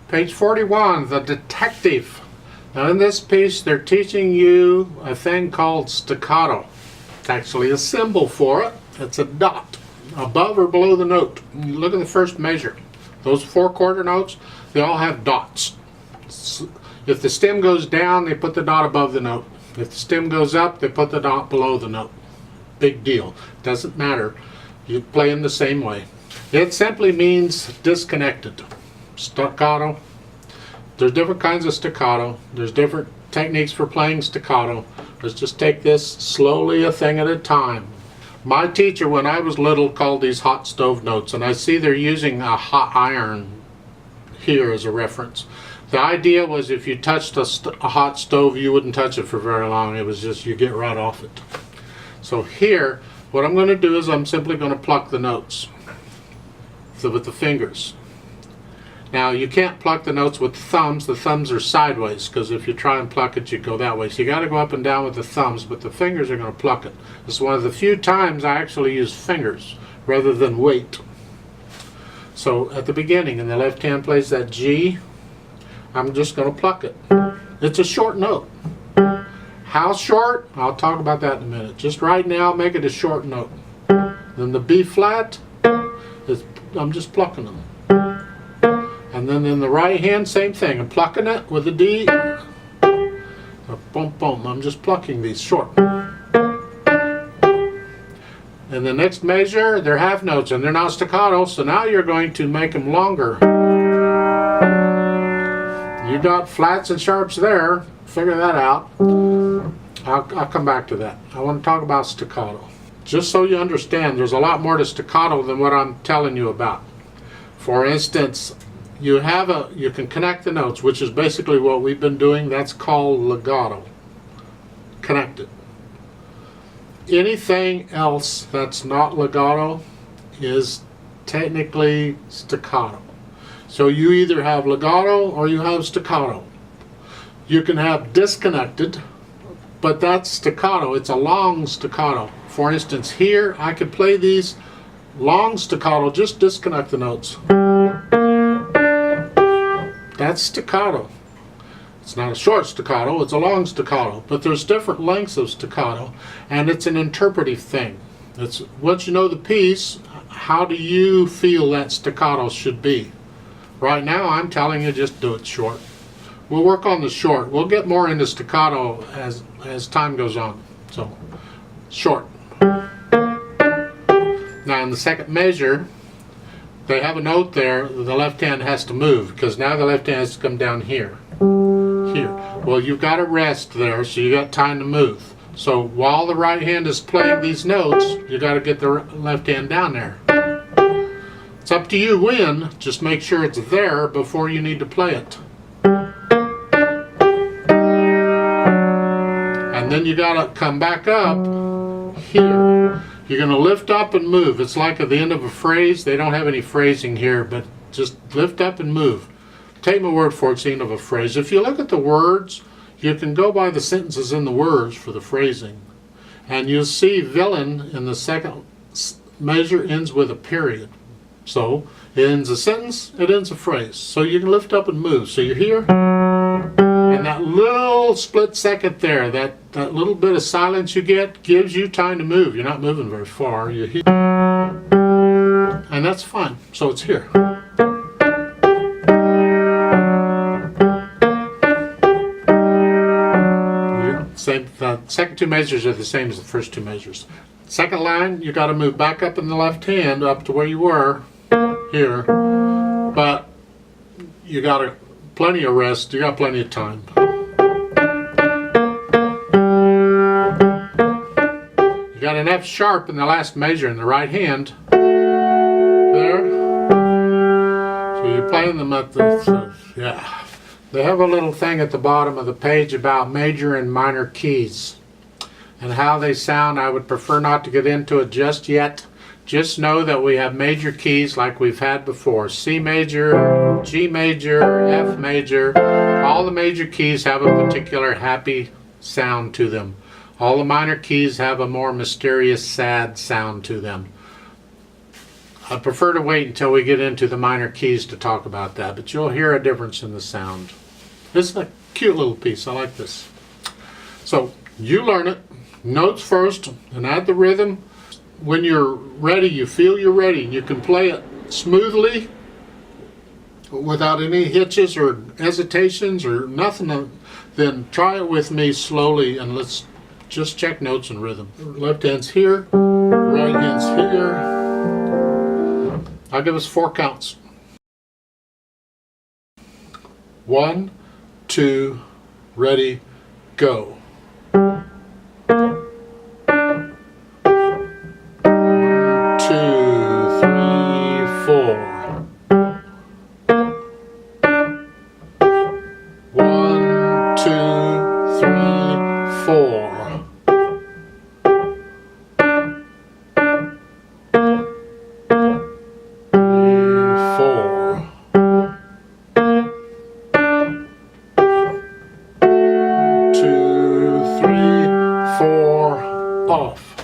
Page 41, the detective. Now in this piece they're teaching you a thing called staccato. It's actually a symbol for it. It's a dot above or below the note. You look at the first measure. Those 4 quarter notes, they all have dots. If the stem goes down, they put the dot above the note. If the stem goes up, they put the dot below the note. Big deal. Doesn't matter. You play them the same way. It simply means disconnected. Staccato. There's different kinds of staccato. There's different techniques for playing staccato. Let's just take this slowly, a thing at a time. My teacher, when I was little, called these hot stove notes, and I see they're using a hot iron here as a reference. The idea was if you touched a hot stove, you wouldn't touch it for very long. It was just you get right off it. So here, what I'm going to do is I'm simply going to pluck the notes with the fingers. Now you can't pluck the notes with the thumbs. The thumbs are sideways, because if you try and pluck it, you go that way. So you got to go up and down with the thumbs, but the fingers are going to pluck it. This is one of the few times I actually use fingers rather than weight. So at the beginning, in the left hand plays that G. I'm just going to pluck it. It's a short note. How short? I'll talk about that in a minute. Just right now, make it a short note. Then the B flat, I'm just plucking them. And then in the right hand, same thing. I'm plucking it with a D. Boom, boom. I'm just plucking these short. And the next measure, they're half notes and they're not staccato, so now you're going to make them longer. You got flats and sharps there. Figure that out. I'll come back to that. I want to talk about staccato. Just so you understand, there's a lot more to staccato than what I'm telling you about. For instance, you can connect the notes, which is basically what we've been doing. That's called legato. Connected. Anything else that's not legato is technically staccato. So you either have legato or you have staccato. You can have disconnected, but that's staccato. It's a long staccato. For instance, here I could play these long staccato, just disconnect the notes. That's staccato. It's not a short staccato, it's a long staccato. But there's different lengths of staccato, and it's an interpretive thing. It's once you know the piece, how do you feel that staccato should be? Right now I'm telling you just do it short. We'll work on the short. We'll get more into staccato as time goes on. So, short. Now in the second measure, they have a note there, the left hand has to move, because now the left hand has to come down here. Here. Well, you've got to rest there, so you got time to move. So while the right hand is playing these notes, you got to get the left hand down there. It's up to you when, just make sure it's there before you need to play it. And then you got to come back up here. You're going to lift up and move. It's like at the end of a phrase. They don't have any phrasing here, but just lift up and move. Take my word for it, it's the end of a phrase. If you look at the words, you can go by the sentences in the words for the phrasing. And you'll see villain in the second measure ends with a period. So it ends a sentence, it ends a phrase. So you can lift up and move. So you're here, and that little split second there, that little bit of silence you get gives you time to move. You're not moving very far. You're here, and that's fine. So it's here. Same. The second two measures are the same as the first two measures. Second line, you got to move back up in the left hand up to where you were here, but you got plenty of rest. You got plenty of time. You got an F sharp in the last measure in the right hand. There. So you're playing them at the yeah. They have a little thing at the bottom of the page about major and minor keys and how they sound. I would prefer not to get into it just yet. Just know that we have major keys like we've had before. C major, G major, F major. All the major keys have a particular happy sound to them. All the minor keys have a more mysterious, sad sound to them. I prefer to wait until we get into the minor keys to talk about that, but you'll hear a difference in the sound. This is a cute little piece. I like this. So you learn it, notes first, and add the rhythm. When you're ready, you feel you're ready, and you can play it smoothly without any hitches or hesitations or nothing, then try it with me slowly, and let's just check notes and rhythm. Left hand's here, right hand's here. I'll give us 4 counts. 1, 2, ready, go. 1, 2, 3, 4. 1, 2, 3, 4. 4 off.